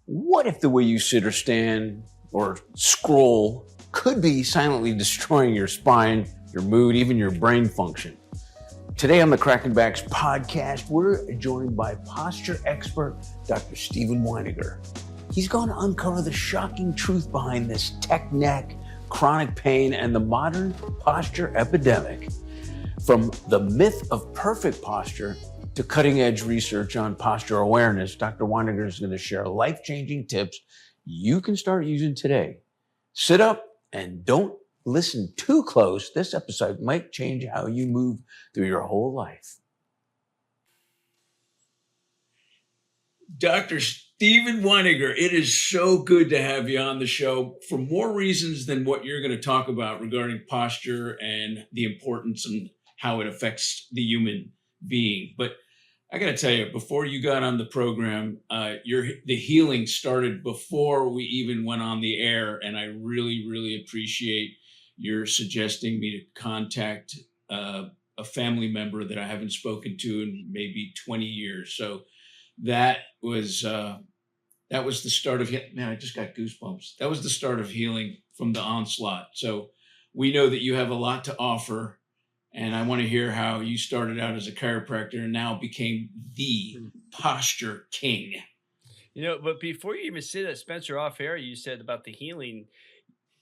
What if the way you sit or stand or scroll could be silently destroying your spine, your mood, even your brain function? Today on the Crackin Backs Podcast, we're joined by posture expert Dr. Stephen Weiniger. He's going to uncover the shocking truth behind this tech neck, chronic pain, and the modern posture epidemic. From the myth of perfect posture to cutting-edge research on posture awareness, Dr. Weiniger is going to share life-changing tips you can start using today. Sit up and don't listen too close. This episode might change how you move through your whole life. Dr. Stephen Weiniger, it is so good to have you on the show for more reasons than what you're going to talk about regarding posture and the importance and how it affects the human being. But I got to tell you, before you got on the program, the healing started before we even went on the air. And I really, really appreciate your suggesting me to contact a family member that I haven't spoken to in maybe 20 years. So that was the start of it. Man, I just got goosebumps. That was the start of healing from the onslaught. So we know that you have a lot to offer. And I want to hear how you started out as a chiropractor and now became the posture king. You know, but before you even said that, Spencer, off air, you said about the healing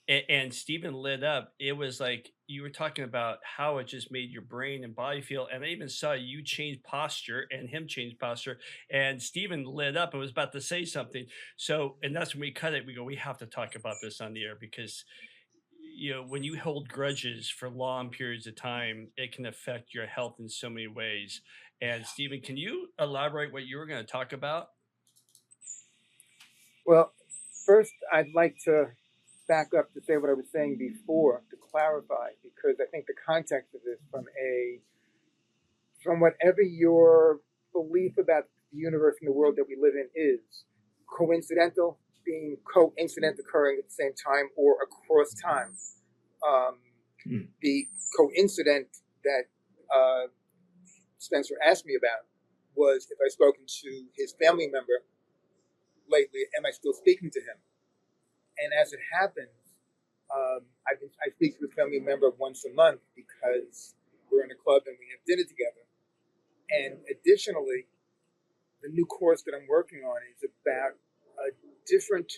and Stephen lit up. It was like you were talking about how it just made your brain and body feel. And I even saw you change posture and him change posture. And Stephen lit up and was about to say something. So, and that's when we cut it. We go, we have to talk about this on the air because when you hold grudges for long periods of time, it can affect your health in so many ways. And Stephen, can you elaborate what you were going to talk about? Well, first, I'd like to back up to say what I was saying before to clarify, because I think the context of this from whatever your belief about the universe and the world that we live in is, coincidental being coincident occurring at the same time or across time. The coincident that Spencer asked me about was if I've spoken to his family member lately, am I still speaking to him? And as it happens, I speak to his family member once a month because we're in a club and we have dinner together. And additionally, the new course that I'm working on is about a different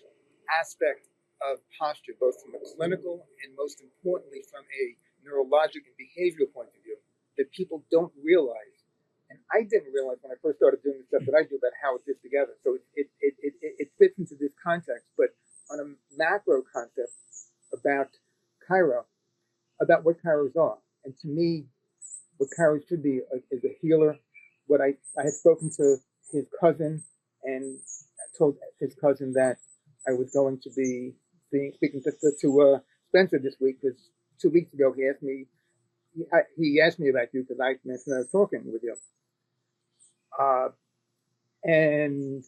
aspect of posture, both from a clinical and most importantly from a neurologic and behavioral point of view, that people don't realize. And I didn't realize when I first started doing the stuff that I do about how it fits together. So it fits into this context, but on a macro concept about chiro, about what chiros are. And to me, what chiros should be is a healer. What I had spoken to his cousin and told his cousin that I was going to be speaking to Spencer this week, because 2 weeks ago he asked me about you because I mentioned I was talking with you. And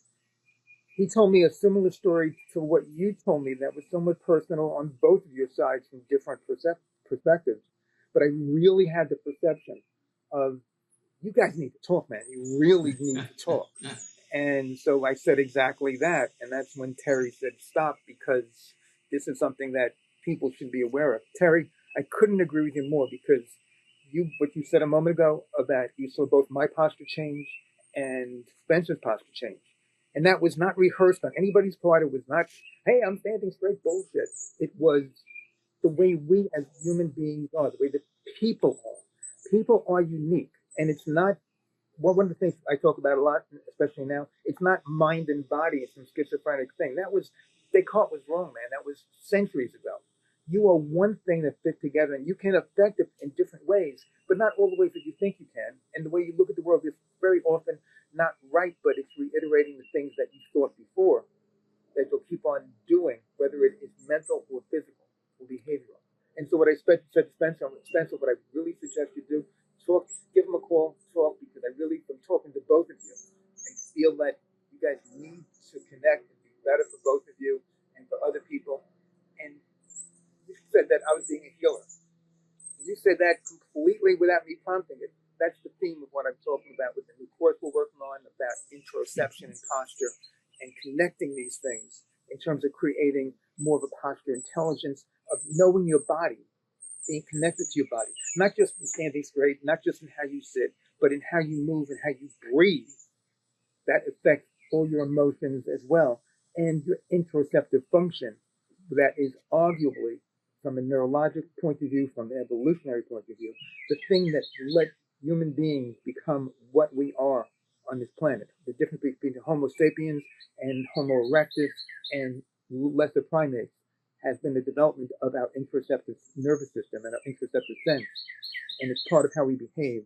he told me a similar story to what you told me that was somewhat personal on both of your sides from different perspectives. But I really had the perception of, you guys need to talk, man. You really need to talk. And so I said exactly that. And that's when Terry said, stop, because this is something that people should be aware of. Terry, I couldn't agree with you more, because what you said a moment ago about you saw both my posture change and Spencer's posture change. And that was not rehearsed on anybody's part. It was not, hey, I'm standing straight, bullshit. It was the way we as human beings are, the way that people are. People are unique. And it's not, one of the things I talk about a lot, especially now, it's not mind and body. It's some schizophrenic thing. Descartes was wrong, man. That was centuries ago. You are one thing that fit together, and you can affect it in different ways, but not all the ways that you think you can. And the way you look at the world is very often not right, but it's reiterating the things that you thought before that you'll keep on doing, whether it is mental or physical or behavioral. And so what I said to Spencer, what I really suggest you do, talk, give him a call, talk, because I really, from talking to both of you, I feel that you guys need to connect and be better for both of you and for other people. And you said that I was being a healer. You said that completely without me prompting it. That's the theme of what I'm talking about with the new course we're working on about interoception and posture. and connecting these things in terms of creating more of a posture intelligence of knowing your body, being connected to your body, not just in standing straight, not just in how you sit, but in how you move and how you breathe. That affects all your emotions as well, and your interoceptive function. That is arguably, from a neurologic point of view, from an evolutionary point of view, the thing that let human beings become what we are on this planet. The difference between Homo sapiens and Homo erectus and lesser primates has been the development of our interoceptive nervous system and our interoceptive sense, and it's part of how we behave.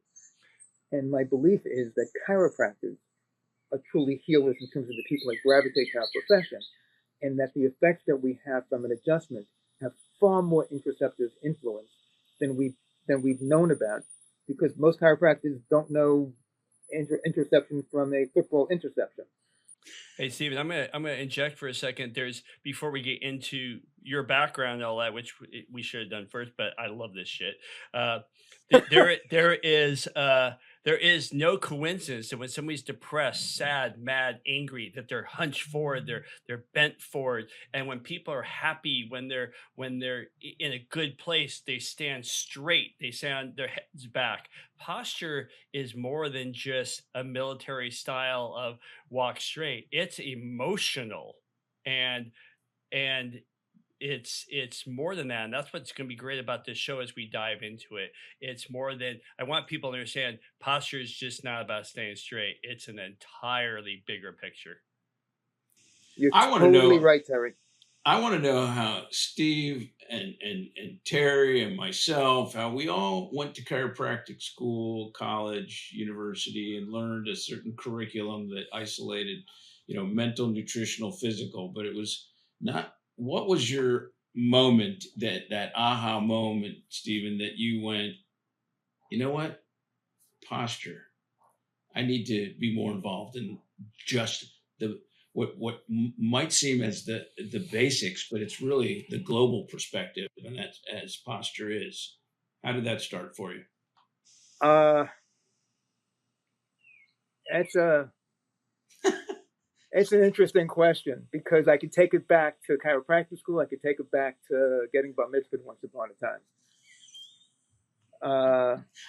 And my belief is that chiropractors are truly healers in terms of the people that gravitate to our profession, and that the effects that we have from an adjustment have far more interoceptive influence than we've known about, because most chiropractors don't know interception from a football interception. Hey, Stephen, I'm gonna inject for a second. Before we get into your background and all that, which we should have done first, but I love this shit. Uh, there is no coincidence that when somebody's depressed, sad, mad, angry, that they're hunched forward, they're bent forward, and when people are happy, when they're in a good place, they stand straight, they stand their heads back. Posture is more than just a military style of walk straight. It's emotional, and and it's more than that, and that's what's going to be great about this show as we dive into it. It's more than, I want people to understand, posture is just not about staying straight. It's an entirely bigger picture. You're totally right, Terry. I want to know how Steve and Terry and myself, how we all went to chiropractic school, college, university, and learned a certain curriculum that isolated, mental, nutritional, physical, but it was not. What was your moment, that aha moment, Stephen, that you went, you know what, posture? I need to be more involved in just what might seem as the basics, but it's really the global perspective, and that's as posture is. How did that start for you? It's an interesting question, because I could take it back to chiropractic school. I could take it back to getting bar mitzvah once upon a time.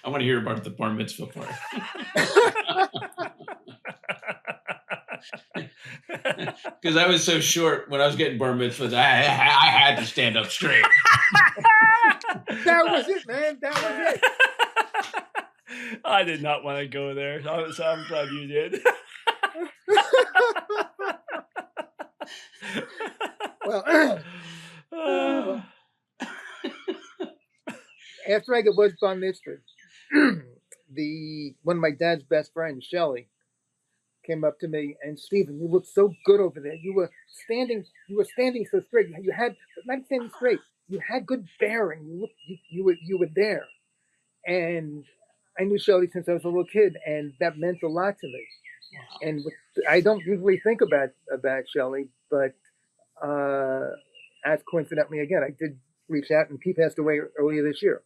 I want to hear about the bar mitzvah part. Because I was so short when I was getting bar mitzvahs, I had to stand up straight. That was it, man. That was it. I did not want to go there. So I'm glad you did. Well, after I was bar mitzvah, one of my dad's best friends, Shelly, came up to me and, Stephen, you look so good over there. You were standing so straight. You had, not standing straight. You had good bearing. You were there. And I knew Shelly since I was a little kid, and that meant a lot to me. And I don't usually think about Shelly, but as coincidentally, again, I did reach out, and he passed away earlier this year,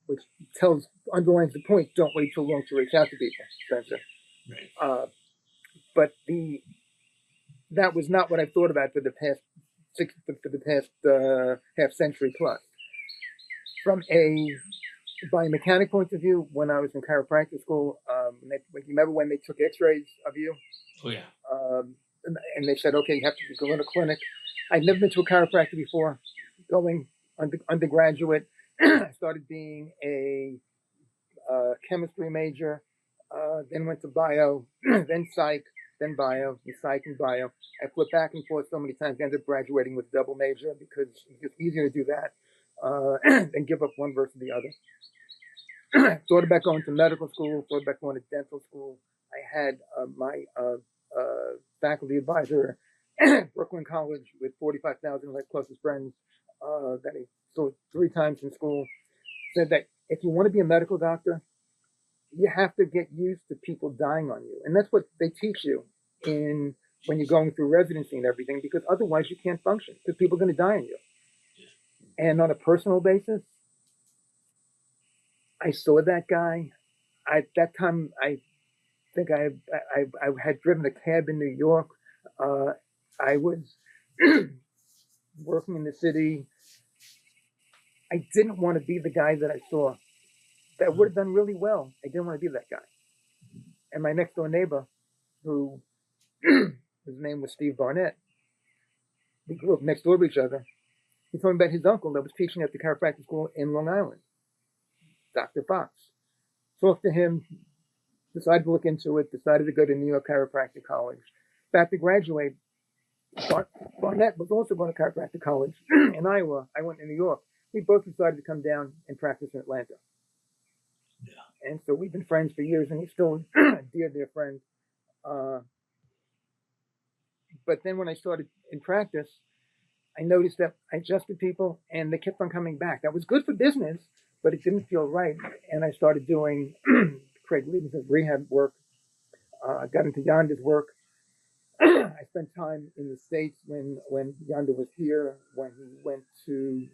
which underlines the point: don't wait too long to reach out to people, Spencer. Right. But that was not what I've thought about for the past half century plus. From a biomechanic point of view, when I was in chiropractic school, you remember when they took X-rays of you? Oh yeah. And they said, okay, you have to go to a clinic. I'd never been to a chiropractor before. Going undergraduate, I started being a chemistry major, then went to bio, then psych, then bio, psych and bio. I flipped back and forth so many times. I ended up graduating with a double major because it's easier to do that than give up one versus the other. Thought about going to medical school, thought about going to dental school. I had my faculty advisor at Brooklyn College with 45,000 of my closest friends that I saw 3 times in school, said that if you want to be a medical doctor, you have to get used to people dying on you. And that's what they teach you when you're going through residency and everything, because otherwise you can't function, because people are going to die on you. And on a personal basis, I saw that guy. At that time, I think I had driven a cab in New York. I was working in the city. I didn't want to be the guy that I saw that would have done really well. I didn't want to be that guy. And my next door neighbor, who his name was Steve Barnett, we grew up next door to each other. He told me about his uncle that was teaching at the chiropractic school in Long Island, Dr. Fox. Talked to him, decided to look into it, decided to go to New York Chiropractic College. About to graduate, Barnett was also going to chiropractic college in Iowa. I went to New York. We both decided to come down and practice in Atlanta. Yeah. And so we've been friends for years, and he's still a dear friend. But then when I started in practice, I noticed that I adjusted people, and they kept on coming back. That was good for business, but it didn't feel right. And I started doing Craig Liebens's rehab work. I got into Yonder's work. I spent time in the States when Yonder was here, when he went to,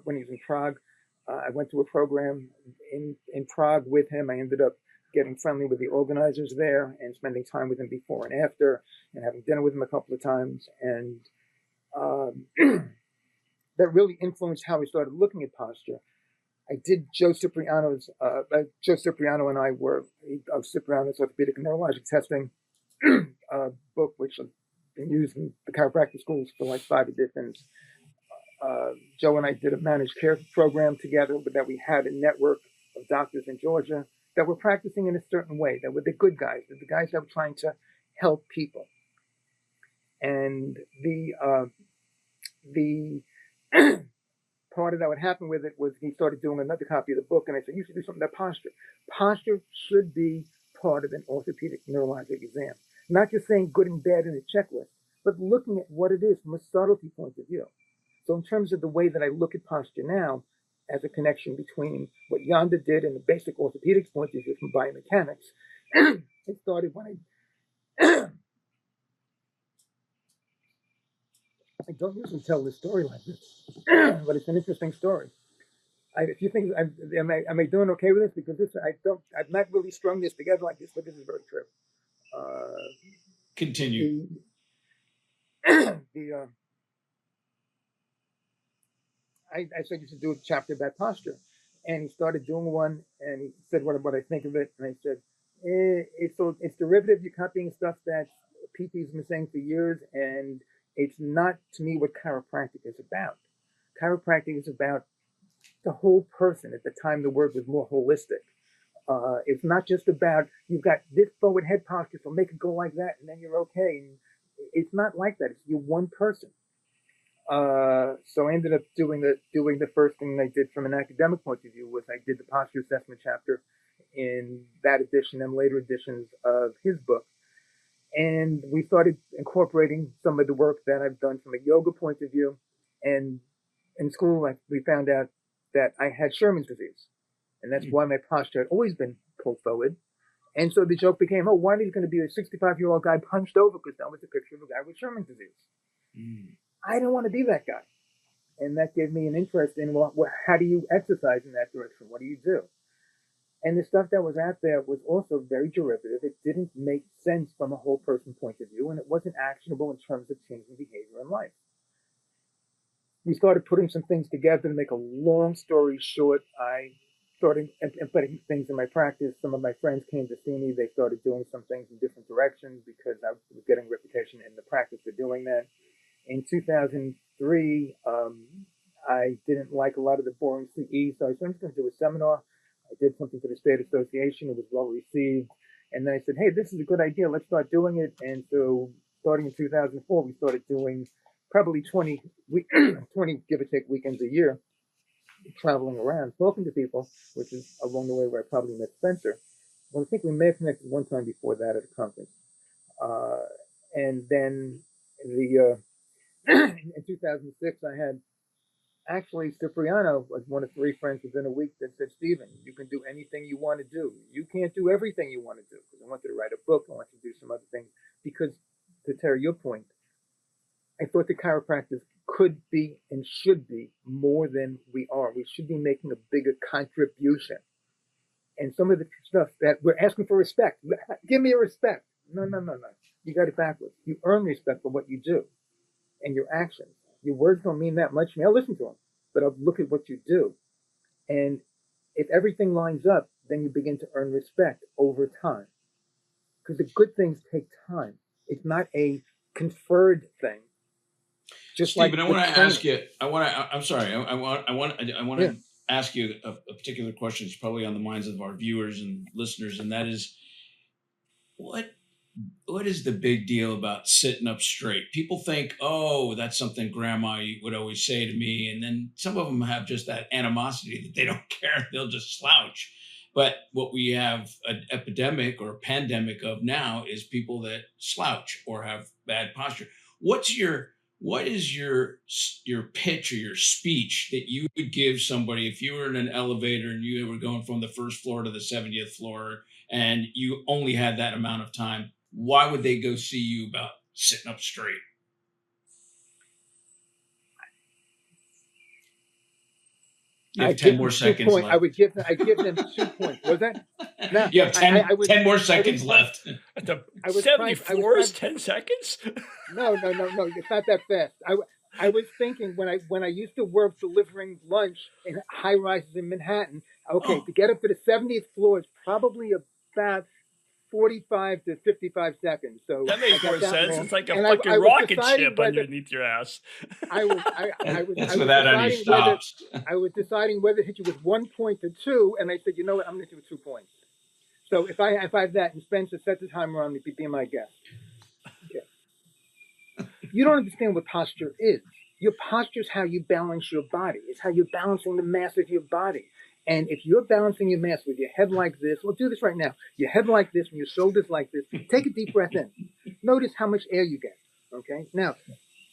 when he was in Prague. I went to a program in Prague with him. I ended up getting friendly with the organizers there and spending time with him before and after, and having dinner with him a couple of times. And that really influenced how I started looking at posture. I did Joe Cipriano and I were of Cipriano's Orthopedic and Neurologic Testing book, which has been used in the chiropractic schools for like 5 editions. Joe and I did a managed care program together, but that we had a network of doctors in Georgia that were practicing in a certain way, that were the good guys, the guys that were trying to help people. And the part of that what happened with it was he started doing another copy of the book, and I said, you should do something about posture. Posture should be part of an orthopedic neurologic exam. Not just saying good and bad in a checklist, but looking at what it is from a subtlety point of view. So in terms of the way that I look at posture now, as a connection between what Yonder did and the basic orthopedics point of view from biomechanics, it started when I don't usually tell this story like this, but it's an interesting story. If you think am I doing okay with this? Because I've not really strung this together like this, but this is very true. Continue. I said you should do a chapter about posture, and he started doing one, and he said what I think of it, and I said it's derivative. You're copying stuff that PT's been saying for years, and it's not to me what chiropractic is about. Chiropractic is about the whole person. At the time, the word was more holistic. It's not just about you've got this forward head posture, so make it go like that, and then you're okay. And it's not like that. It's you're one person. So I ended up doing the first thing I did from an academic point of view was I did the posture assessment chapter in that edition and later editions of his book. And we started incorporating some of the work that I've done from a yoga point of view. And in school, we found out that I had Sherman's disease. And that's why my posture had always been pulled forward. And so the joke became, oh, why are you going to be a 65-year-old guy punched over? Because that was a picture of a guy with Sherman's disease. I don't want to be that guy. And that gave me an interest in, well, how do you exercise in that direction? What do you do? And the stuff that was out there was also very derivative. It didn't make sense from a whole person point of view, and it wasn't actionable in terms of changing behavior in life. We started putting some things together to make a long story short. I started implementing things in my practice. Some of my friends came to see me. They started doing some things in different directions because I was getting a reputation in the practice for doing that. In 2003, I didn't like a lot of the boring CE, so I said, I'm just going to do a seminar. I did something for the state association. It was well received. And then I said, hey, this is a good idea. Let's start doing it. And so starting in 2004, we started doing probably 20 give or take weekends a year, traveling around, talking to people, which is along the way where I probably met Spencer. Well, I think we may have connected one time before that at a conference. And then in 2006, I had actually Cipriano was one of 3 friends within a week that said, Stephen, you can do anything you want to do. You can't do everything you want to do. Because I wanted to write a book. I wanted to do some other things. Because, to Terry, your point, I thought the chiropractors could be and should be more than we are. We should be making a bigger contribution. And some of the stuff that we're asking for respect. Give me a respect. No. You got it backwards. You earn respect for what you do and your actions. Your words don't mean that much to me. I'll listen to them, but I'll look at what you do. And if everything lines up, then you begin to earn respect over time. Because the good things take time. It's not a conferred thing. Just Stephen, like I want to training. ask you. I'm sorry. I want to ask you a particular question. It's probably on the minds of our viewers and listeners, and that is, what is the big deal about sitting up straight? People think, oh, that's something grandma would always say to me. And then some of them have just that animosity that they don't care. They'll just slouch. But what we have an epidemic or a pandemic of now is people that slouch or have bad posture. What is your pitch or your speech that you would give somebody if you were in an elevator and you were going from the first floor to the 70th floor and you only had that amount of time? Why would they go see you about sitting up straight? You have 10 more seconds left. I give them 2 points. Was that? No, you have 10 more seconds left. At the 70 floors, 10 seconds? No. It's not that fast. I was thinking when I used to work delivering lunch in high rises in Manhattan. Okay, to get up to the 70th floor is probably about 45 to 55 seconds. So that makes more sense. Long. It's like a fucking rocket ship underneath your ass. I was without any stops. I was deciding whether to hit you with 1 point or 2, and I said, you know what, I'm going to hit you with 2 points. So if I have that, and Spencer set the timer on me, be my guest. Okay. You don't understand what posture is. Your posture is how you balance your body. It's how you're balancing the mass of your body. And if you're balancing your mass with your head like this, we'll do this right now. Your head like this and your shoulders like this. Take a deep breath in. Notice how much air you get. Okay? Now,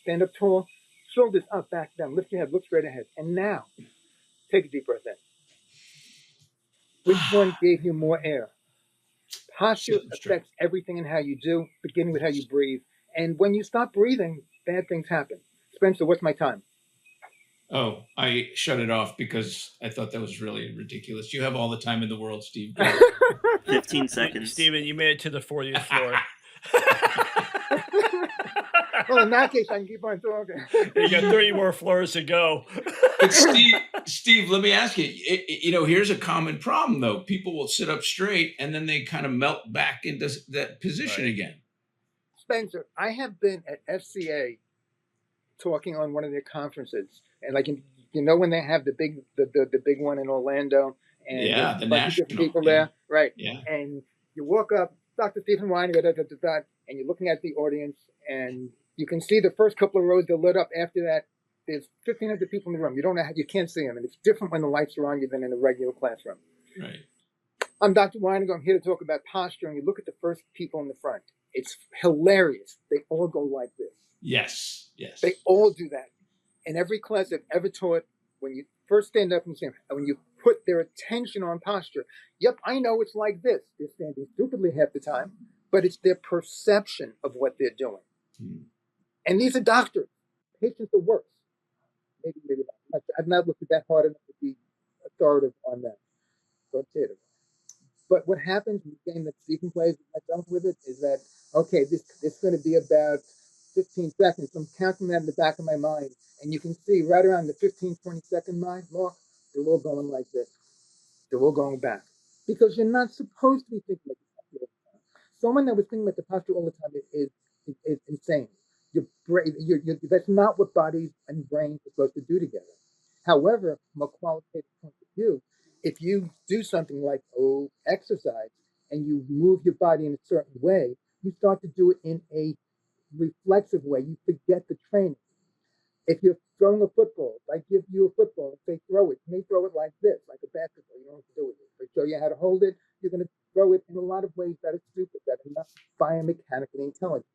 stand up tall, shoulders up, back down. Lift your head, look straight ahead. And now, take a deep breath in. Which one gave you more air? Posture affects everything in how you do, beginning with how you breathe. And when you stop breathing, bad things happen. Spencer, what's my time? Oh, I shut it off because I thought that was really ridiculous. You have all the time in the world, Steve. 15 seconds. Steven, you made it to the 40th floor. Well, in that case, I can keep on talking. You got 30 more floors to go. But Steve, let me ask you, here's a common problem, though. People will sit up straight and then they kind of melt back into that position again. Spencer, I have been at FCA talking on one of their conferences, and when they have the big one in Orlando, and the national people there, right? Yeah. And you walk up, Dr. Stephen Weiniger, and you're looking at the audience, and you can see the first couple of rows are lit up. After that, there's 1,500 people in the room. You can't see them, and it's different when the lights are on you than in a regular classroom. Right. I'm Dr. Weiniger. I'm here to talk about posture, and you look at the first people in the front. It's hilarious. They all go like this. Yes. They all do that. In every class I've ever taught, when you first stand up and stand, when you put their attention on posture, yep, I know it's like this. They're standing stupidly half the time, but it's their perception of what they're doing. And these are doctors. Patients are worse. Maybe not. I've not looked at that hard enough to be authoritative on that. But what happens in the game that Stephen plays myself with it is that, okay, this is going to be about 15 seconds. I'm counting that in the back of my mind. And you can see right around the 15, 20-second mark, they're all going like this. They're all going back. Because you're not supposed to be thinking about the posture all the time. Someone that was thinking about the posture all the time is insane. Your brain, that's not what body and brain are supposed to do together. However, from a qualitative point of view, if you do something like exercise and you move your body in a certain way, you start to do it in a reflexive way. You forget the training. If you're throwing a football, if I give you a football and say throw it, you may throw it like this, like a basketball. You don't know what to do with it. If I show you how to hold it, you're going to throw it in a lot of ways that are stupid, that are not biomechanically intelligent.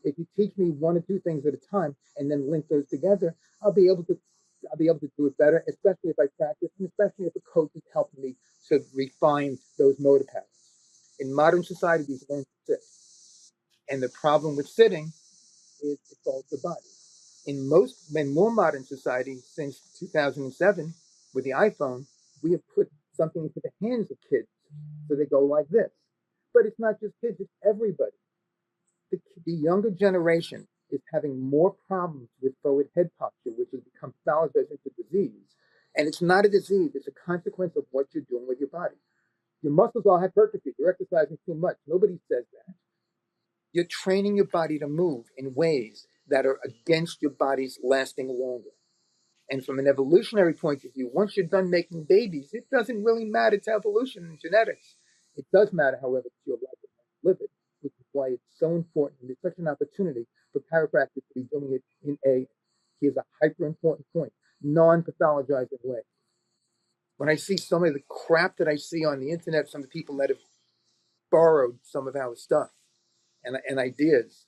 If you teach me 1 or 2 things at a time and then link those together, I'll be able to do it better, especially if I practice, and especially if a coach is helping me to refine those motor patterns. In modern society, we've learned to sit. And the problem with sitting is it falls the body. In more modern society, since 2007, with the iPhone, we have put something into the hands of kids So they go like this. But it's not just kids, it's everybody. The younger generation is having more problems with forward head posture, which has become pathologized into disease. And it's not a disease, it's a consequence of what you're doing with your body. Your muscles all hypertrophy, you're exercising too much. Nobody says that. You're training your body to move in ways that are against your body's lasting longer. And from an evolutionary point of view, once you're done making babies, it doesn't really matter to evolution and genetics. It does matter, however, to your life and live it, which is why it's so important. And it's such an opportunity for chiropractors to be doing it in here's a hyper important point, non-pathologizing way. When I see some of the crap that I see on the internet, some of the people that have borrowed some of our stuff and ideas,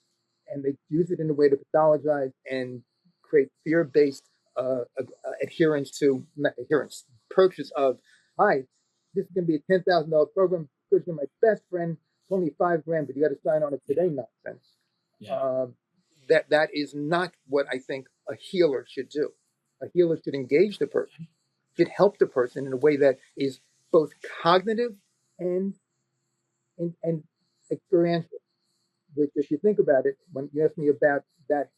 and they use it in a way to pathologize and create fear-based purchase of, hi, this is going to be a $10,000 program because you're my best friend. It's only $5,000, but you got to sign on it today. Nonsense. Yeah. That is not what I think a healer should do. A healer should engage the person, should help the person in a way that is both cognitive and experiential. Which, if you think about it, when you asked me about that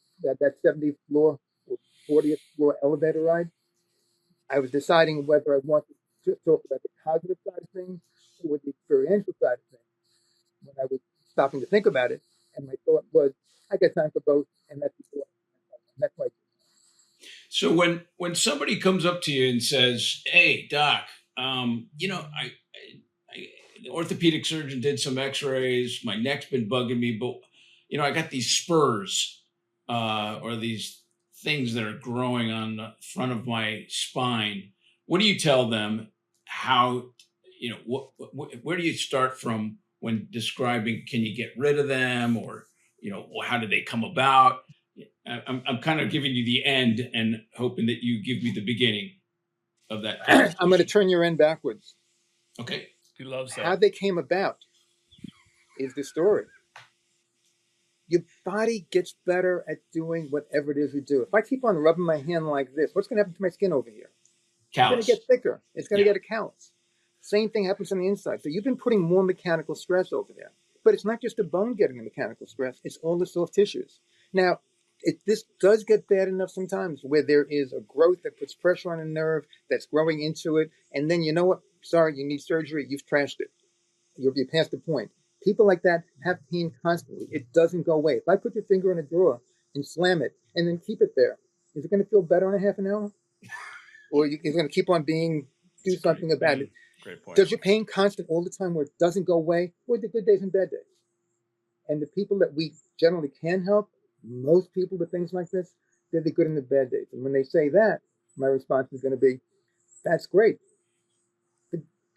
70th floor or 40th floor elevator ride, I was deciding whether I wanted to talk about the cognitive side of things or the experiential side of things. When I was stopping to think about it, and my thought was, I got time for both, and that's important. That's why. So when somebody comes up to you and says, "Hey, doc, the orthopedic surgeon did some X-rays. My neck's been bugging me, but I got these spurs or these things that are growing on the front of my spine." What do you tell them? How where do you start from when describing? Can you get rid of them, or how did they come about? I'm kind of giving you the end and hoping that you give me the beginning of that. I'm going to turn your end backwards. Okay. He loves that. How they came about is the story. Your body gets better at doing whatever it is you do. If I keep on rubbing my hand like this, what's going to happen to my skin over here? Callus. It's going to get thicker. It's going to get a callus. Same thing happens on the inside. So you've been putting more mechanical stress over there. But it's not just the bone getting the mechanical stress. It's all the soft tissues. Now, this does get bad enough sometimes where there is a growth that puts pressure on a nerve that's growing into it. And then, you know what? Sorry, you need surgery. You've trashed it. You're past the point. People like that have pain constantly. It doesn't go away. If I put your finger in a drawer and slam it and then keep it there, is it going to feel better in a half an hour? Or is it going to keep on do something about it? Great point. Does your pain constant all the time where it doesn't go away? Or the good days and bad days? And the people that we generally can help, most people with things like this, they're the good and the bad days. And when they say that, my response is going to be, that's great.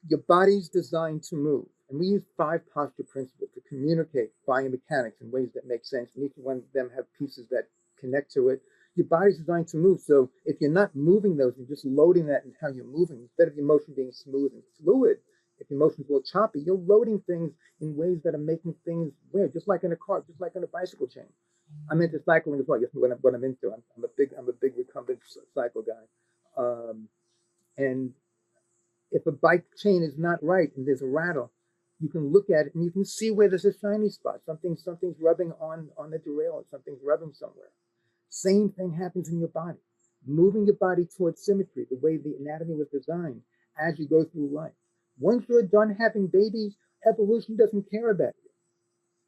Your body's designed to move. And we use 5 posture principles to communicate biomechanics in ways that make sense. And each one of them have pieces that connect to it. Your body's designed to move. So if you're not moving those, you're just loading that in how you're moving. Instead of your motion being smooth and fluid, if your motion's a little choppy, you're loading things in ways that are making things weird, just like in a car, just like on a bicycle chain. I'm into cycling as well. Yes, what I'm into. I'm a big recumbent cycle guy. And if a bike chain is not right and there's a rattle, you can look at it and you can see where there's a shiny spot. Something's rubbing on the derailleur. Something's rubbing somewhere. Same thing happens in your body. Moving your body towards symmetry, the way the anatomy was designed as you go through life. Once you're done having babies, evolution doesn't care about you.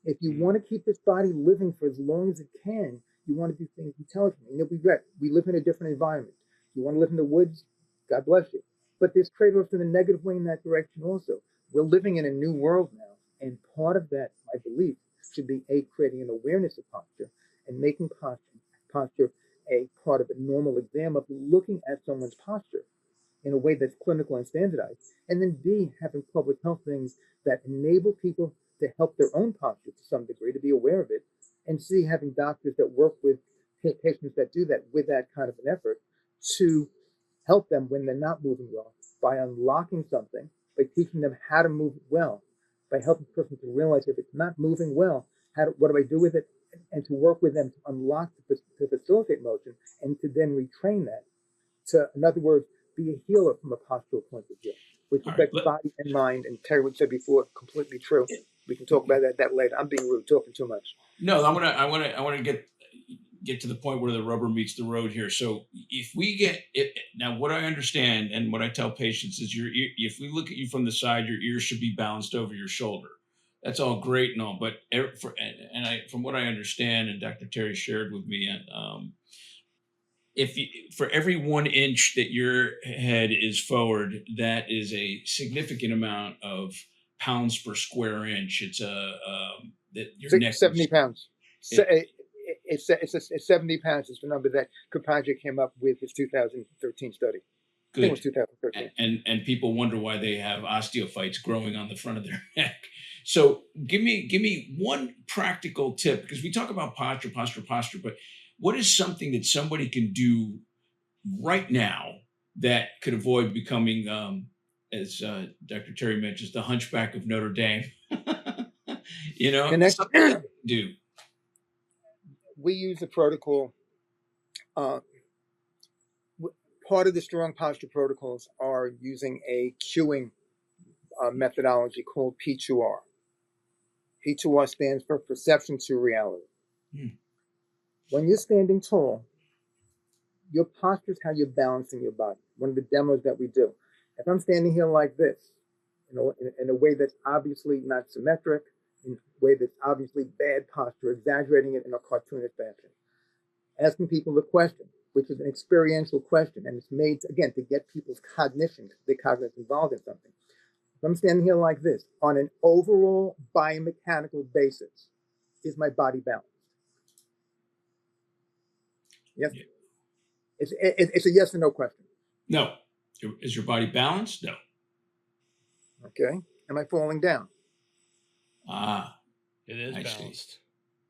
If you want to keep this body living for as long as it can, you want to do things intelligently. And you'll regret. We live in a different environment. You want to live in the woods? God bless you. But there's trade-offs in a negative way in that direction also. We're living in a new world now. And part of that, I believe, should be creating an awareness of posture and making posture a part of a normal exam of looking at someone's posture in a way that's clinical and standardized. And then B, having public health things that enable people to help their own posture to some degree, to be aware of it. And C, having doctors that work with patients that do that with that kind of an effort to help them when they're not moving well by unlocking something, by teaching them how to move well, by helping the person to realize if it's not moving well, what do I do with it? And to work with them to unlock, to facilitate motion, and to then retrain that. To, in other words, be a healer from a postural point of view. which All right. affects body and mind. And Terry would said before, completely true. We can talk about that later. I'm being rude, talking too much. No, I want to get to the point where the rubber meets the road here. So if we get it now, what I understand and what I tell patients is if we look at you from the side, your ears should be balanced over your shoulder. That's all great and all, but from what I understand, and Dr. Terry shared with me, for every 1 inch that your head is forward, that is a significant amount of pounds per square inch. It's that your neck 70 pounds. It's 70 pounds. It's the number that Kapaja came up with his 2013 study. Good. I think it was 2013. And people wonder why they have osteophytes growing on the front of their neck. So give me one practical tip, because we talk about posture, but what is something that somebody can do right now that could avoid becoming, as Dr. Terry mentions, the Hunchback of Notre Dame? The next do. We use a protocol. Part of the strong posture protocols are using a cueing methodology called P2R. P2R stands for perception to reality. When you're standing tall, your posture is how you're balancing your body. One of the demos that we do. If I'm standing here like this, in a way that's obviously not symmetric, in a way that's obviously bad posture, exaggerating it in a cartoonish fashion, asking people the question, which is an experiential question, and it's made, again, to get people's cognition, their cognition involved in something. If I'm standing here like this, on an overall biomechanical basis, is my body balanced? Yes. Yeah. It's a yes or no question. No. Is your body balanced? No. Okay. Am I falling down? It is I balanced. See.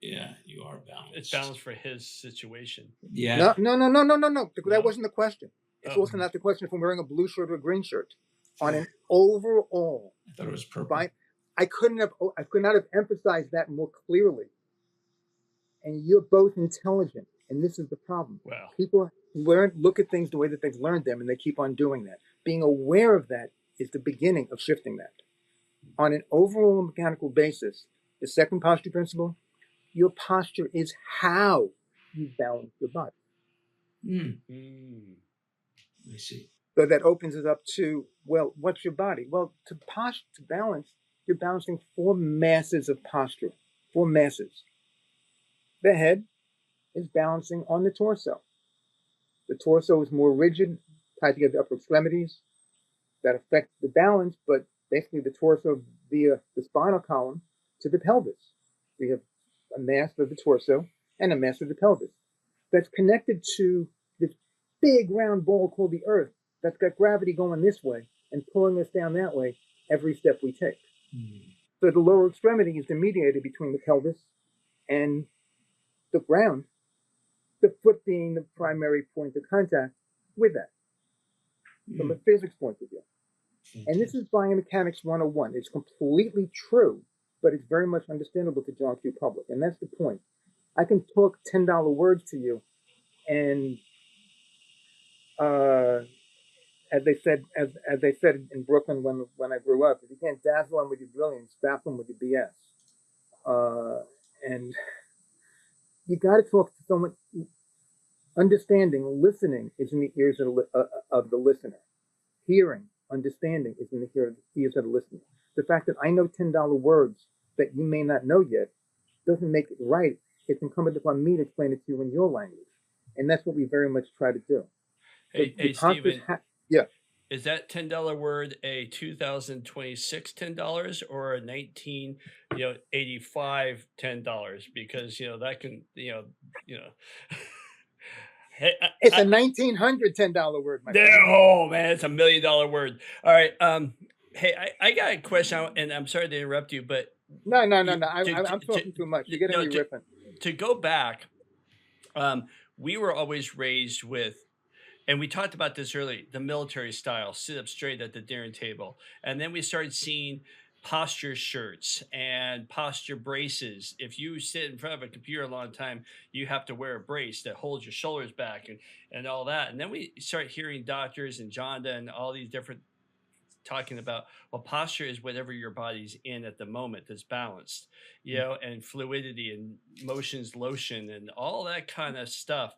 Yeah, you are balanced. It's balanced for his situation. Yeah. No. That wasn't the question. It's also not the question if I'm wearing a blue shirt or a green shirt. On an overall, I thought it was purple. I could not have emphasized that more clearly. And you're both intelligent, and this is the problem. Wow. People look at things the way that they've learned them, and they keep on doing that. Being aware of that is the beginning of shifting that. On an overall mechanical basis, the second posture principle, your posture is how you balance your body. I see. So that opens it up to, well, what's your body? Well, to balance, you're balancing 4 masses of posture. 4 masses. The head is balancing on the torso. The torso is more rigid, tied together the upper extremities. That affects the balance, but basically the torso via the spinal column to the pelvis. We have a mass of the torso and a mass of the pelvis. That's connected to this big round ball called the earth that's got gravity going this way and pulling us down that way every step we take. So the lower extremity is the mediator between the pelvis and the ground, the foot being the primary point of contact with that, from a physics point of view. And this is biomechanics 101. It's completely true, but it's very much understandable to John Q. Public. And that's the point. I can talk $10 words to you, and as they said in Brooklyn when I grew up, if you can't dazzle them with your brilliance, baffle them with your BS. And you got to talk to someone. Understanding, listening is in the ears of the listener. Hearing, understanding is in the ears of the listener. The fact that I know $10 words that you may not know yet doesn't make it right. It's incumbent upon me to explain it to you in your language. And that's what we very much try to do. Hey Stephen, yeah. Is that $10 word a 2026 $10 or a 1985 $10? Because that can Hey, it's a $1,910 word, my friend. Oh man, it's $1 million word. All right. Hey, I got a question, and I'm sorry to interrupt you, but no. I'm talking too much. You're getting me ripping. To go back, we were always raised with, and we talked about this earlier, the military style, sit up straight at the dinner table. And then we started seeing posture shirts and posture braces. If you sit in front of a computer a long time, you have to wear a brace that holds your shoulders back and all that. And then we start hearing doctors and Jonda and all these different talking about, well, posture is whatever your body's in at the moment that's balanced, you know, and fluidity and motions, lotion, and all that kind of stuff.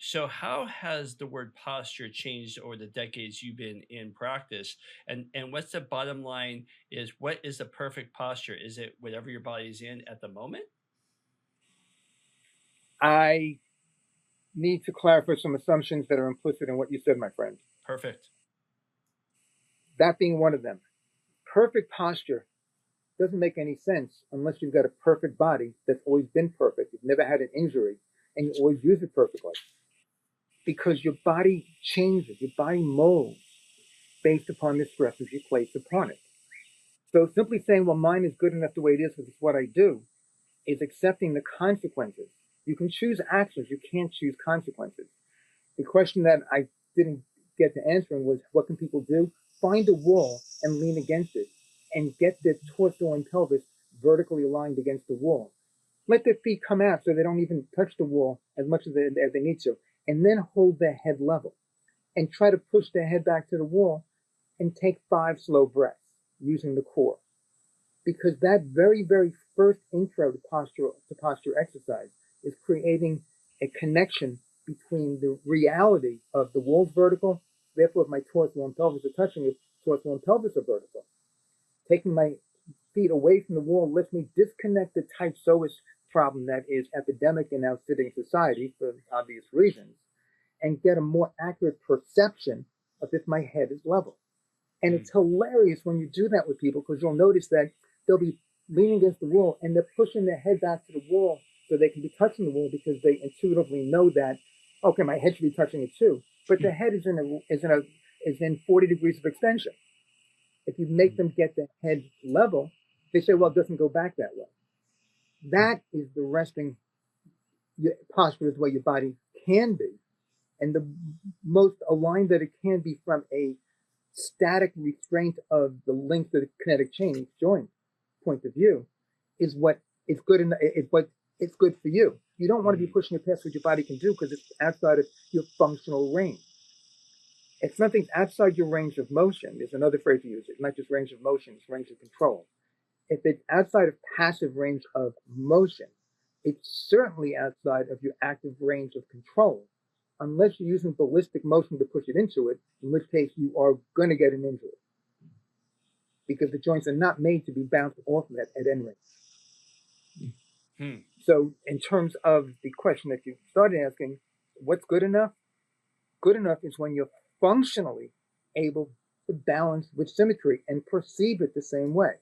So, how has the word posture changed over the decades you've been in practice? And what's the bottom line? Is what is the perfect posture? Is it whatever your body's in at the moment? I need to clarify some assumptions that are implicit in what you said, my friend. Perfect. That being one of them. Perfect posture doesn't make any sense unless you've got a perfect body that's always been perfect. You've never had an injury and you always use it perfectly. Because your body changes, your body molds based upon the stresses you place upon it. So simply saying, well, mine is good enough the way it is because it's what I do, is accepting the consequences. You can choose actions, you can't choose consequences. The question that I didn't get to answering was, what can people do? Find a wall and lean against it and get their torso and pelvis vertically aligned against the wall. Let their feet come out so they don't even touch the wall as much as they need to, and then hold their head level and try to push their head back to the wall and take 5 slow breaths using the core. Because that very, very first intro to posture exercise is creating a connection between the reality of the wall's vertical, therefore if my torso and pelvis are touching it, torso and pelvis are vertical. Taking my feet away from the wall lets me disconnect the type psoas problem that is epidemic in our sitting society for obvious reasons, and get a more accurate perception of if my head is level. And it's hilarious when you do that with people, because you'll notice that they'll be leaning against the wall and they're pushing their head back to the wall so they can be touching the wall because they intuitively know that, okay, my head should be touching it too. But the head is in 40 degrees of extension. If you make them get the head level, they say, well, it doesn't go back that way. That is the resting posture is where your body can be. And the most aligned that it can be from a static restraint of the length of the kinetic chain, each joint point of view, is what is good it's good for you. You don't want to be pushing it past what your body can do because it's outside of your functional range. If something's outside your range of motion, there's another phrase to use. It's not just range of motion, it's range of control. If it's outside of passive range of motion, it's certainly outside of your active range of control, unless you're using ballistic motion to push it into it, in which case you are going to get an injury because the joints are not made to be bounced off of at end range. So in terms of the question that you started asking, what's good enough? Good enough is when you're functionally able to balance with symmetry and perceive it the same way.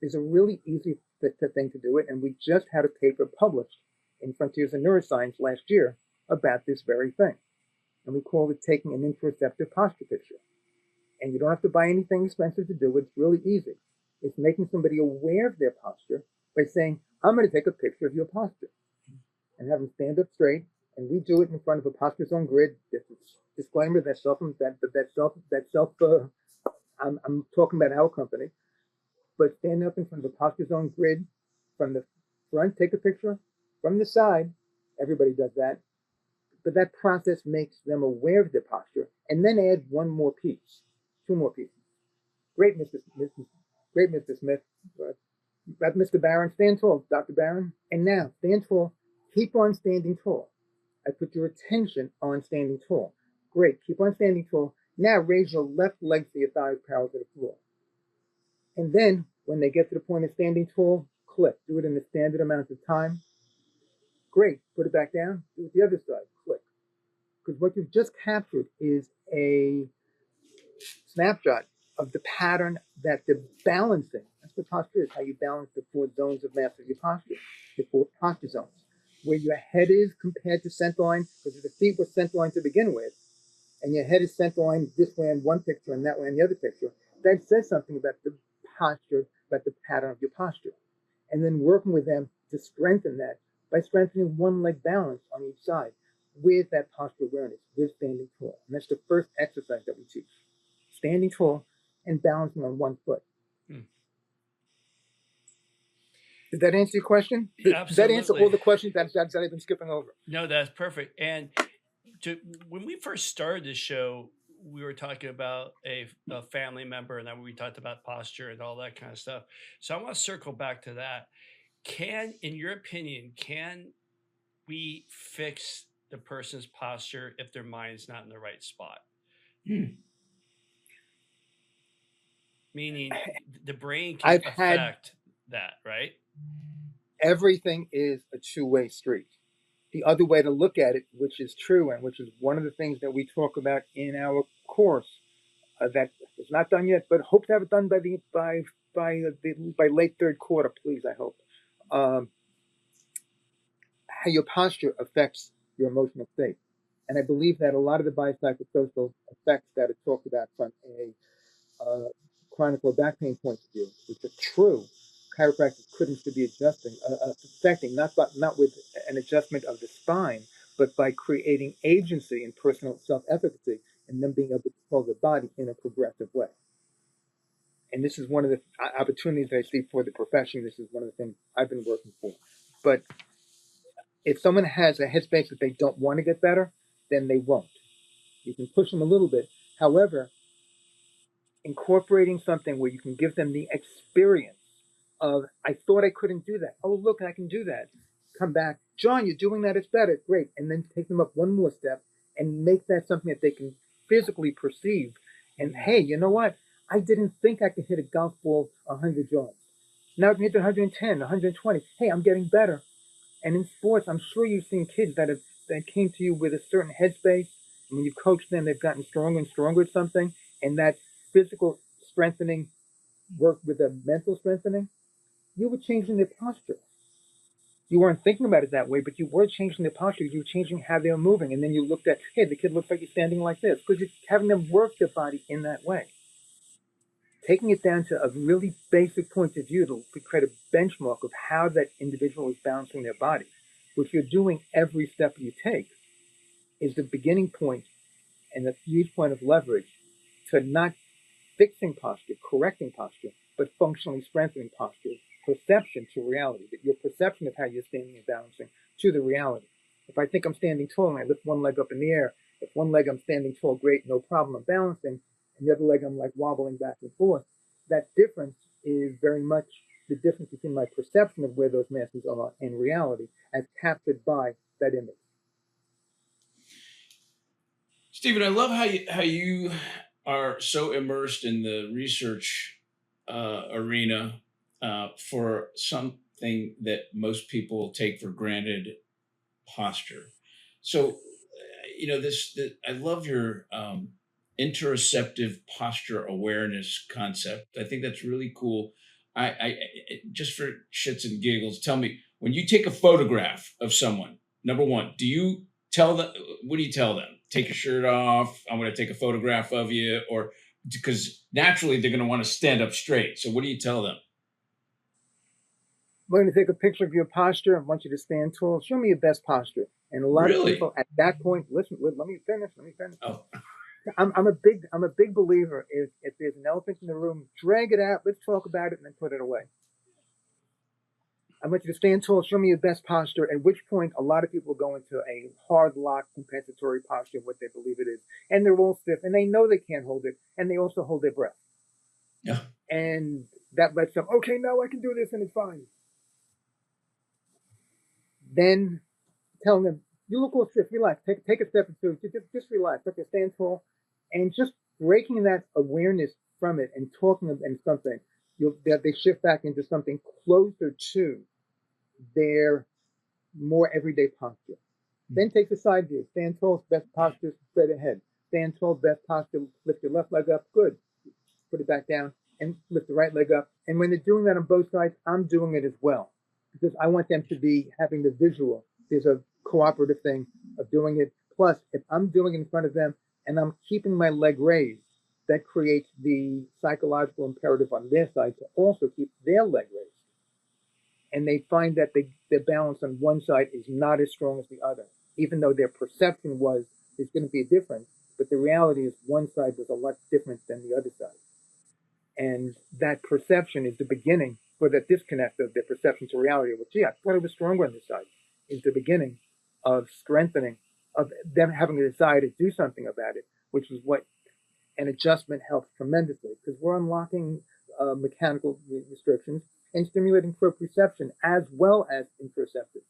There's a really easy thing to do it, and we just had a paper published in Frontiers in Neuroscience last year about this very thing. And we call it taking an interoceptive posture picture. And you don't have to buy anything expensive to do it. It's really easy. It's making somebody aware of their posture by saying, I'm going to take a picture of your posture and have them stand up straight. And we do it in front of a posture zone grid. Disclaimer, I'm talking about our company. But stand up in front of a posture zone grid from the front, take a picture. From the side, everybody does that. But that process makes them aware of their posture, and then add 1 more piece, 2 more pieces. Great, Mr. Smith. Mr. Barron, stand tall, Dr. Barron. And now, stand tall. Keep on standing tall. I put your attention on standing tall. Great, keep on standing tall. Now raise your left leg so your thighs parallel to the floor. And then, when they get to the point of standing tall, click. Do it in a standard amount of time. Great, put it back down. Do it the other side, click. Because what you've just captured is a snapshot of the pattern that the balancing, that's what posture is, how you balance the 4 zones of mass of your posture, the 4 posture zones, where your head is compared to center line, because the feet were center line to begin with, and your head is center line this way in one picture and that way in the other picture. That says something about the posture, about the pattern of your posture. And then working with them to strengthen that by strengthening one leg balance on each side with that posture awareness, with standing tall. And that's the first exercise that we teach. Standing tall and balancing on 1 foot. Did that answer your question? Absolutely. Does that answer all the questions that I've been skipping over? No, that's perfect. And when we first started this show, we were talking about a family member, and then we talked about posture and all that kind of stuff. So I want to circle back to that. In your opinion, can we fix the person's posture if their mind's not in the right spot? Meaning the brain can affect that, right? Everything is a two-way street. The other way to look at it, which is true, and which is one of the things that we talk about in our course, that is not done yet, but hope to have it done by late third quarter, please. I hope. How your posture affects your emotional state, and I believe that a lot of the biopsychosocial effects that are talked about from a chronic low back pain point of view, which are true, chiropractic couldn't be affecting not with an adjustment of the spine, but by creating agency and personal self-efficacy, and them being able to control the body in a progressive way. And this is one of the opportunities that I see for the profession. This is one of the things I've been working for. But if someone has a headspace that they don't want to get better, then they won't. You can push them a little bit. However, incorporating something where you can give them the experience of, I thought I couldn't do that. Oh, look, I can do that. Come back. John, you're doing that. It's better. Great. And then take them up one more step and make that something that they can physically perceive. And hey, you know what? I didn't think I could hit a golf ball 100 yards. Now I can hit it 110, 120. Hey, I'm getting better. And in sports, I'm sure you've seen kids that came to you with a certain headspace. And when you coach them, they've gotten stronger and stronger at something. And that physical strengthening worked with the mental strengthening. You were changing their posture. You weren't thinking about it that way, but you were changing their posture. You were changing how they were moving. And then you looked at, hey, the kid looks like he's standing like this, because you're having them work their body in that way. Taking it down to a really basic point of view to create a benchmark of how that individual is balancing their body, which you're doing every step you take, is the beginning point and a huge point of leverage to not fixing posture, correcting posture, but functionally strengthening posture, perception to reality, that your perception of how you're standing and balancing to the reality. If I think I'm standing tall and I lift one leg up in the air, if one leg I'm standing tall, great, no problem, I'm balancing, and the other leg I'm like wobbling back and forth, that difference is very much the difference between my perception of where those masses are in reality as captured by that image. Stephen, I love how you are so immersed in the research arena for something that most people take for granted, posture. So, I love your interoceptive posture awareness concept. I think that's really cool. I just for shits and giggles, tell me, when you take a photograph of someone, number one, do you tell them, what do you tell them? Take your shirt off. I'm going to take a photograph of you, or because naturally they're going to want to stand up straight. So what do you tell them? I'm going to take a picture of your posture. I want you to stand tall. Show me your best posture. And a lot of people at that point, listen, let me finish. Oh. I'm a big believer if there's an elephant in the room, drag it out, let's talk about it, and then put it away. I want you to stand tall, show me your best posture, at which point a lot of people go into a hard lock compensatory posture of what they believe it is. And they're all stiff, and they know they can't hold it, and they also hold their breath. Yeah. And that lets them, okay, now I can do this, and it's fine. Then telling them, you look all stiff, relax, take a step or two, just relax, okay, stand tall, and just breaking that awareness from it and talking and something, they shift back into something closer to their more everyday posture. Then take the side view, stand tall, best posture, straight ahead. Stand tall, best posture, lift your left leg up, good. Put it back down and lift the right leg up. And when they're doing that on both sides, I'm doing it as well, because I want them to be having the visual. There's a cooperative thing of doing it. Plus, if I'm doing it in front of them and I'm keeping my leg raised, that creates the psychological imperative on their side to also keep their leg raised. And they find that their balance on one side is not as strong as the other, even though their perception was there's going to be a difference. But the reality is one side was a lot different than the other side. And that perception is the beginning for the disconnect of their perception to reality. Well, gee, I thought it was stronger on this side. Is the beginning of strengthening, of them having a desire to do something about it, which is what and adjustment helps tremendously because we're unlocking mechanical restrictions and stimulating proprioception as well as interoceptive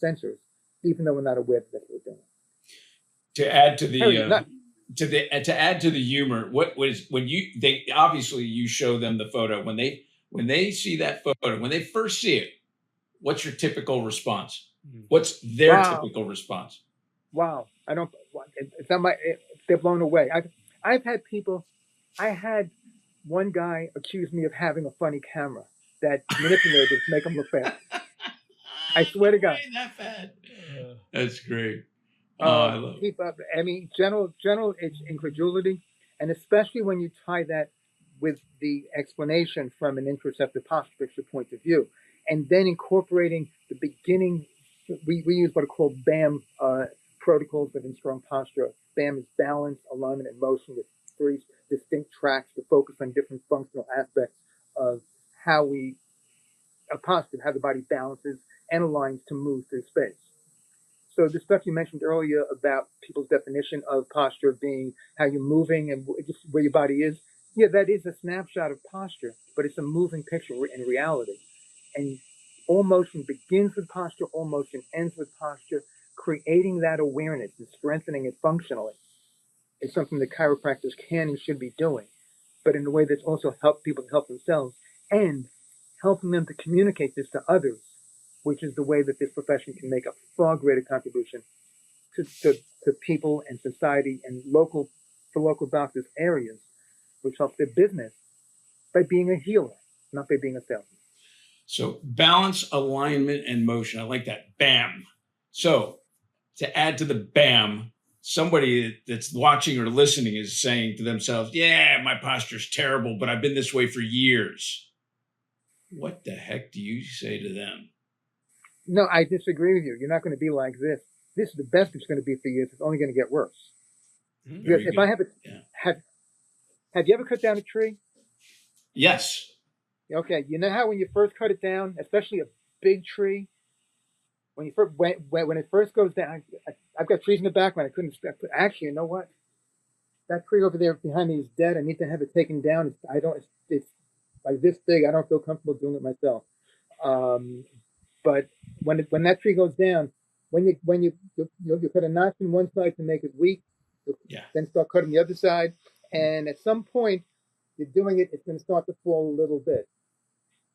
sensors, even though we're not aware that that's what we're doing. To add to Harry, the to add to the humor, what was when they obviously you show them the photo when they see that photo, when they first see it, what's your typical response? What's their typical response? Wow, I don't. It's not my. They're blown away. I've had people. I had one guy accuse me of having a funny camera that manipulated to make him look bad. I swear to God. That bad. That's great. I love it. I mean, general, it's incredulity, and especially when you tie that with the explanation from an interoceptive posture picture point of view, and then incorporating the beginning. We use what are called BAM protocols within strong posture. BAM is balance, alignment, and motion with 3 distinct tracks to focus on different functional aspects of how a posture, how the body balances and aligns to move through space. So the stuff you mentioned earlier about people's definition of posture being how you're moving and just where your body is, yeah, that is a snapshot of posture, but it's a moving picture in reality. And all motion begins with posture, all motion ends with posture. Creating that awareness and strengthening it functionally is something that chiropractors can and should be doing, but in a way that's also help people to help themselves and helping them to communicate this to others, which is the way that this profession can make a far greater contribution to people and society and local doctors' areas, which helps their business by being a healer, not by being a salesman. So balance, alignment, and motion. I like that. BAM. So to add to the BAM, somebody that's watching or listening is saying to themselves, yeah, my posture's terrible, but I've been this way for years. What the heck do you say to them? No, I disagree with you. You're not going to be like this. This is the best it's going to be for you. It's only going to get worse. Because if I have have you ever cut down a tree? Yes. Okay, you know how when you first cut it down, especially a big tree, when it first goes down, I've got trees in the background. I couldn't actually. You know what? That tree over there behind me is dead. I need to have it taken down. It's like this big. I don't feel comfortable doing it myself. But when that tree goes down, when you cut a notch in one side to make it weak, then start cutting the other side, and at some point you're doing it. It's going to start to fall a little bit,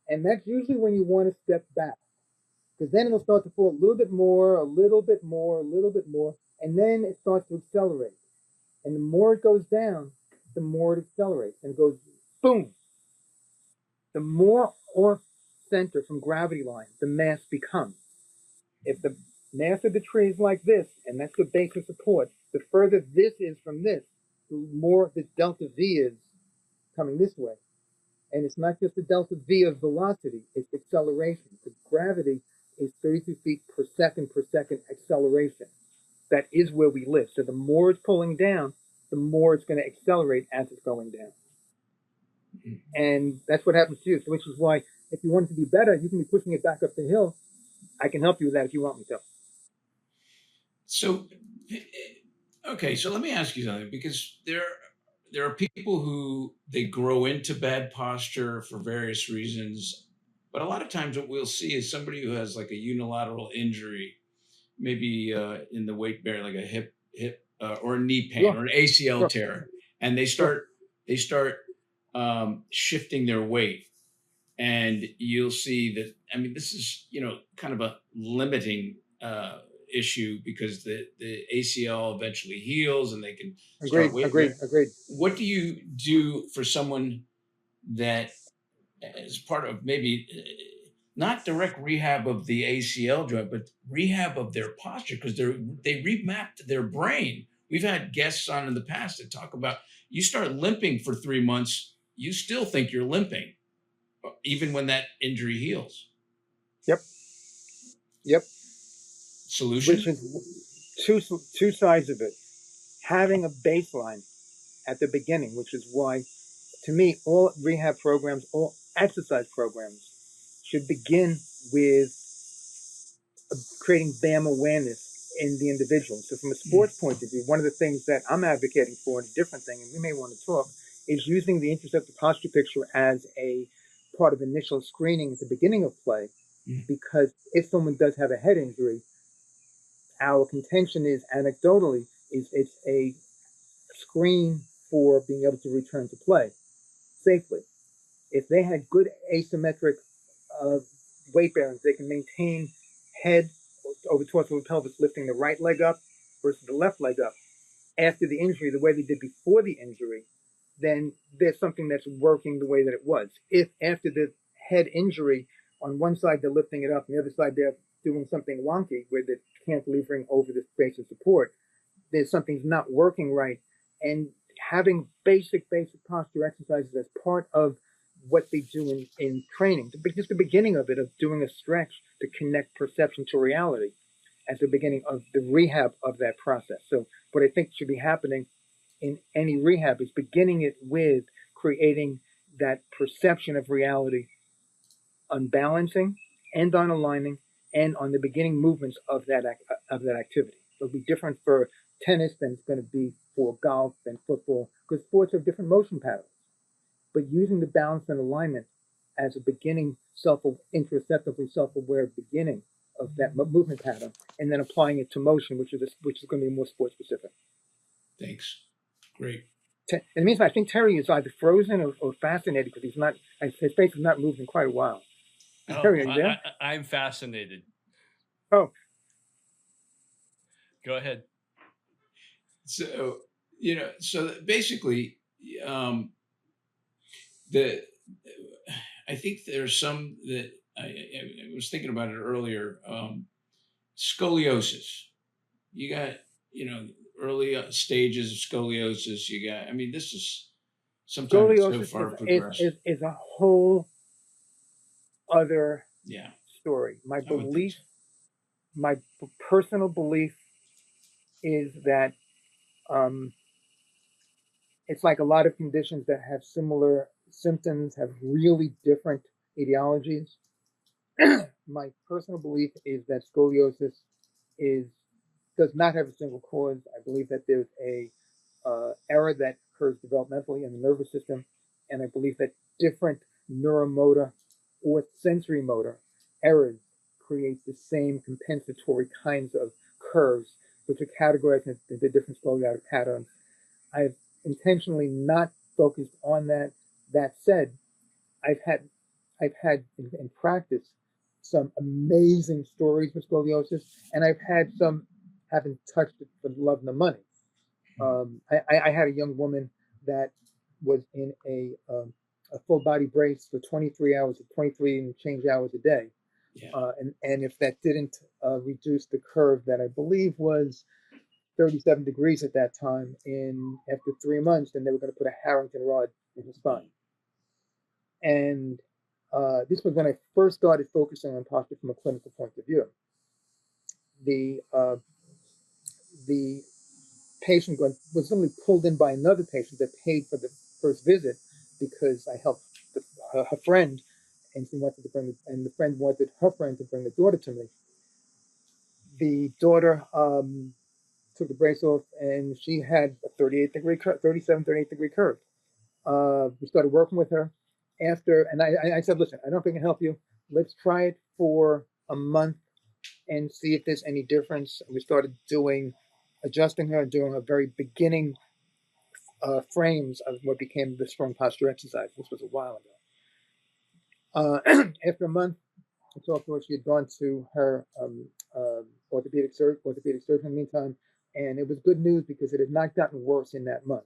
and that's usually when you want to step back, because then it'll start to fall a little bit more, a little bit more, a little bit more, and then it starts to accelerate. And the more it goes down, the more it accelerates and goes boom. The more off center from gravity line the mass becomes. If the mass of the tree is like this, and that's the base of support, the further this is from this, the more the delta V is coming this way. And it's not just the delta V of velocity, it's acceleration. The gravity is 32 feet per second acceleration. That is where we live. So the more it's pulling down, the more it's going to accelerate as it's going down. And that's what happens to you. So which is why if you want it to be better, you can be pushing it back up the hill. I can help you with that if you want me to. So, okay, so let me ask you something, because there are people who they grow into bad posture for various reasons, but a lot of times what we'll see is somebody who has like a unilateral injury, maybe in the weight bearing, like a hip or a knee pain or an ACL tear, and they start shifting their weight. And you'll see that, I mean, this is, kind of a limiting issue because the ACL eventually heals and they can start weight. Agreed. What do you do for someone that is part of maybe not direct rehab of the ACL joint, but rehab of their posture, because they remapped their brain? We've had guests on in the past that talk about, you start limping for 3 months, you still think you're limping, even when that injury heals. Yep. Solution? Which is two sides of it. Having a baseline at the beginning, which is why, to me, all rehab programs, all exercise programs should begin with creating BAM awareness in the individual. So from a sports point of view, one of the things that I'm advocating for, and a different thing, and we may want to talk, is using the interoceptive posture picture as a part of initial screening at the beginning of play, because if someone does have a head injury, our contention is, anecdotally, is it's a screen for being able to return to play safely. If they had good asymmetric weight bearings, they can maintain head over torso and pelvis, lifting the right leg up versus the left leg up after the injury, the way they did before the injury, then there's something that's working the way that it was. If after the head injury, on one side they're lifting it up, on the other side they're doing something wonky where they're cantilevering over the base of support, there's something's not working right. And having basic posture exercises as part of what they do in training, just the beginning of it, of doing a stretch to connect perception to reality at the beginning of the rehab of that process. So what I think should be happening in any rehab is beginning it with creating that perception of reality, unbalancing and on aligning and on the beginning movements of that activity. It'll be different for tennis than it's going to be for golf and football, because sports have different motion patterns. But using the balance and alignment as a beginning, interoceptively self-aware beginning of that movement pattern, and then applying it to motion, which is going to be more sport specific. Thanks. Great. In the meantime, I think Terry is either frozen or fascinated, because his face has not moved in quite a while. Terry, are you there? I'm fascinated. Oh, go ahead. So so basically, I think there's some that I was thinking about it earlier. Scoliosis. You got early stages of scoliosis. You got. I mean, this is sometimes so far progressed. Is a whole other story. My personal belief is that it's like a lot of conditions that have similar symptoms, have really different etiologies. My personal belief is that scoliosis does not have a single cause. I believe that there's a error that occurs developmentally in the nervous system, and I believe that different neuromotor or sensory motor errors create the same compensatory kinds of curves, which are categorized into different scoliotic patterns. I've intentionally not focused on that. That said, I've had in practice some amazing stories with scoliosis, and I've had some haven't touched it for the love and the money. I had a young woman that was in a full body brace for 23 and change hours a day. Yeah. And if that didn't reduce the curve that I believe was 37 degrees at that time, after 3 months, then they were going to put a Harrington rod in her spine. And this was when I first started focusing on posture from a clinical point of view. The patient was suddenly pulled in by another patient that paid for the first visit because I helped her friend, and she wanted to and the friend wanted her friend to bring the daughter to me. The daughter took the brace off, and she had a 37, 38 degree curve. We started working with her and I said, listen, I don't think I can help you. Let's try it for a month and see if there's any difference. And we started adjusting her and doing her very beginning frames of what became the strong posture exercise. This was a while ago. After a month, I talked to her. She had gone to her orthopedic surgeon in the meantime, and it was good news because it had not gotten worse in that month.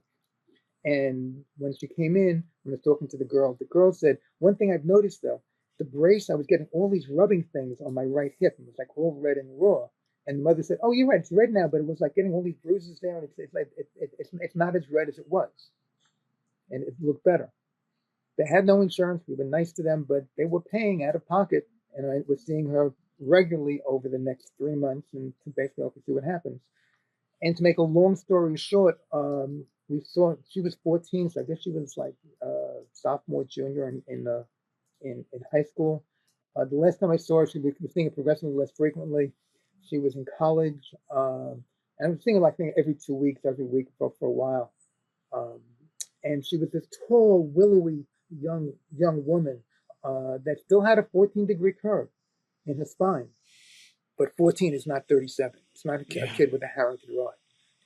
And when she came in, when I was talking to the girl said, one thing I've noticed though, the brace, I was getting all these rubbing things on my right hip, and it was like all red and raw. And the mother said, oh, you're right, it's red now, but it was like getting all these bruises there, and it's not as red as it was. And it looked better. They had no insurance. We were nice to them, but they were paying out of pocket, and I was seeing her regularly over the next 3 months, and to basically see what happens. And to make a long story short, we saw she was 14, so I guess she was like sophomore, junior in high school. The last time I saw her, she was seeing her progressively less frequently. She was in college, and I was seeing her like every 2 weeks, every week for a while. Um, and she was this tall, willowy young woman that still had a 14-degree curve in her spine. But 14 is not 37. It's not a Yeah. kid with a Harrington rod.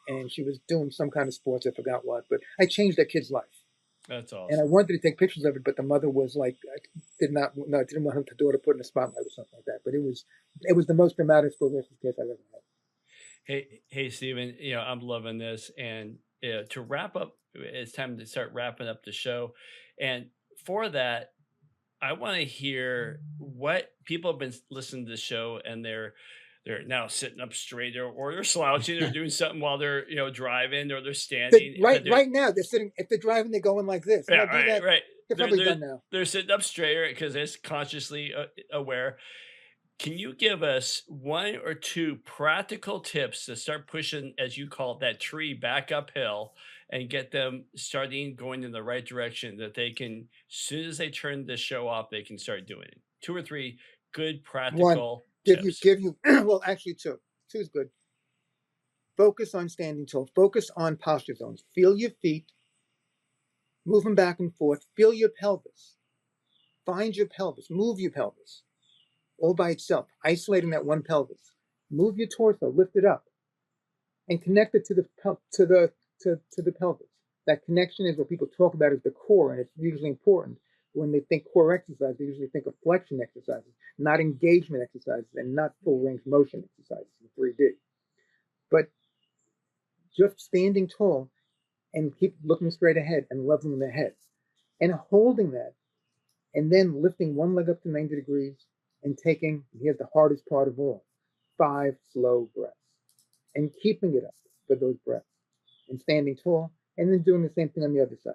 And she was doing some kind of sports, I forgot what. But I changed that kid's life. That's And I awesome. wanted to take pictures of it, but the mother was like, didn't want her daughter put in a spotlight or something like that. But it was the most dramatic sclerosis case I've ever had. Hey, Stephen. I'm loving this, and to wrap up, it's time to start wrapping up the show. And for that, I want to hear what people have been listening to the show, and they're now sitting up straight, or they're slouching, or doing something while they're driving, or they're standing. but they're, Right now, they're sitting. If they're driving, they're going like this. Yeah, Do that. right. They're They're probably they're done now. they're sitting up straighter because they're consciously aware. Can you give us one or two practical tips to start pushing, as you call it, that tree back uphill, and get them starting going in the right direction, that they can, as soon as they turn the show off, they can start doing it? Two or three good One, practical give tips. you. Well, actually, two. Two is good. Focus on standing tall. Focus on posture zones. Feel your feet, move them back and forth. Feel your pelvis. Find your pelvis. Move your pelvis, all by itself. Isolating that one pelvis. Move your torso. Lift it up, and connect it to the pelvis. That connection is what people talk about as the core, and it's usually important. When they think core exercise, they usually think of flexion exercises, not engagement exercises, and not full range motion exercises in 3D. But just standing tall and keep looking straight ahead and leveling the head and holding that, and then lifting one leg up to 90 degrees and taking, here's the hardest part of all, 5 slow breaths, and keeping it up for those breaths, and standing tall, and then doing the same thing on the other side.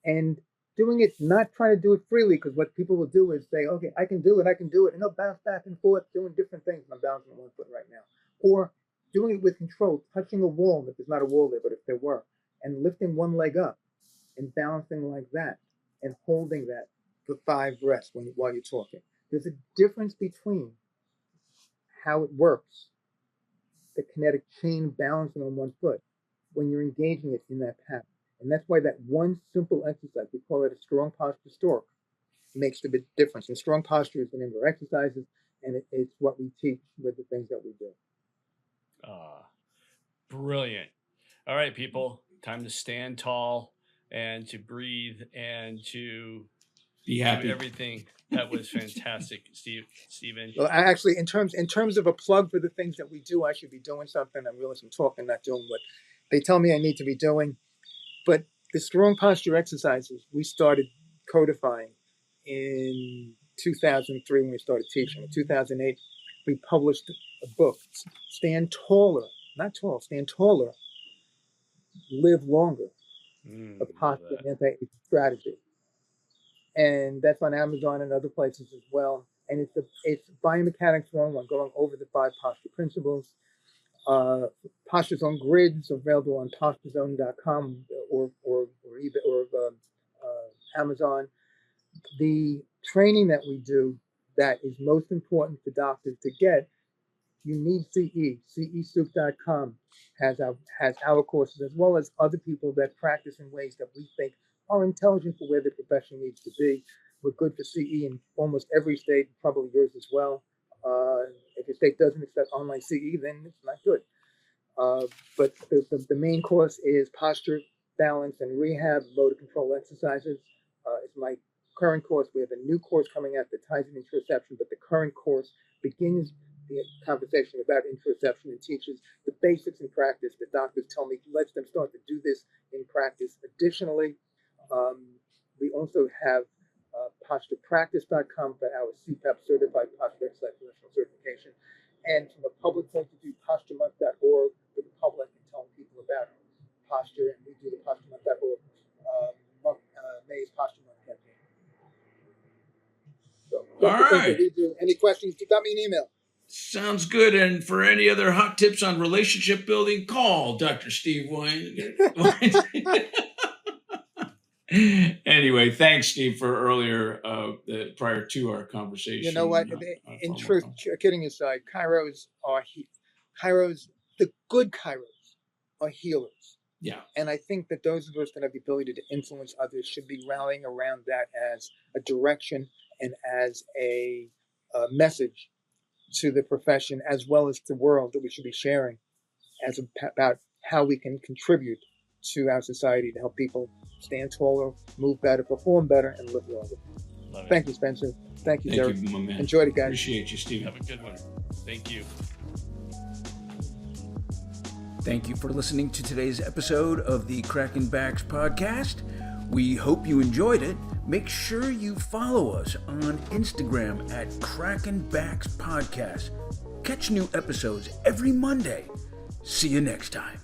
And doing it, not trying to do it freely, because what people will do is say, okay, I can do it, and they'll bounce back and forth, doing different things. I'm bouncing on one foot right now. Or doing it with control, touching a wall if there's not a wall there, but if there were, and lifting one leg up and balancing like that and holding that for 5 breaths while you're talking. There's a difference between how it works, the kinetic chain balancing on one foot, when you're engaging it in that pattern. And that's why that one simple exercise, we call it a strong posture stork, makes the big difference. And strong posture is the name of our exercises, and it's what we teach with the things that we do. Brilliant. All right, people, time to stand tall and to breathe and to Be do happy. everything. That was fantastic, Stephen. Well, I actually, in terms of a plug for the things that we do, I should be doing something. I realize I'm talking, not doing what they tell me I need to be doing. But the strong posture exercises we started codifying in 2003 when we started teaching. In 2008, we published a book, Stand Taller, not tall, Stand Taller, Live Longer, a posture and anti-aging strategy. And that's on Amazon and other places as well. And it's Biomechanics 101, going over the 5 posture principles. Posture Zone grids available on posturezone.com or eBay or Amazon. The training that we do that is most important for doctors to get, you need CE. CESoup.com has our courses, as well as other people that practice in ways that we think are intelligent for where the profession needs to be. We're good for CE in almost every state, probably yours as well. If your state doesn't accept online CE, then it's not good. But the main course is posture, balance, and rehab, motor control exercises. It's my current course. We have a new course coming out that ties in interoception, but the current course begins the conversation about interoception and teaches the basics in practice. The doctors tell me, lets them start to do this in practice. Additionally, we also have posturepractice.com for our CPAP certified posture exercise professional certification. And from a public point of view, posturemonth.org for the public and telling people about posture. And we do the posturemonth.org May's Posture Month campaign. So that's the things that we do. Any questions? You got me an email. Sounds good. And for any other hot tips on relationship building, call Dr. Steve Weiniger. Anyway, thanks, Steve, for earlier, prior to our conversation. You know what? In truth, kidding aside, the good chiros are healers. Yeah. And I think that those of us that have the ability to influence others should be rallying around that as a direction and as a message to the profession as well as the world that we should be sharing about how we can contribute to our society to help people stand taller, move better, perform better, and live longer. Thank you, Spencer. Thank you, Derek. Thank you, my man. Enjoyed it, guys. Appreciate you, Stephen. Have a good one. Thank you. Thank you for listening to today's episode of the Crackin Backs Podcast. We hope you enjoyed it. Make sure you follow us on Instagram at Crackin Backs Podcast. Catch new episodes every Monday. See you next time.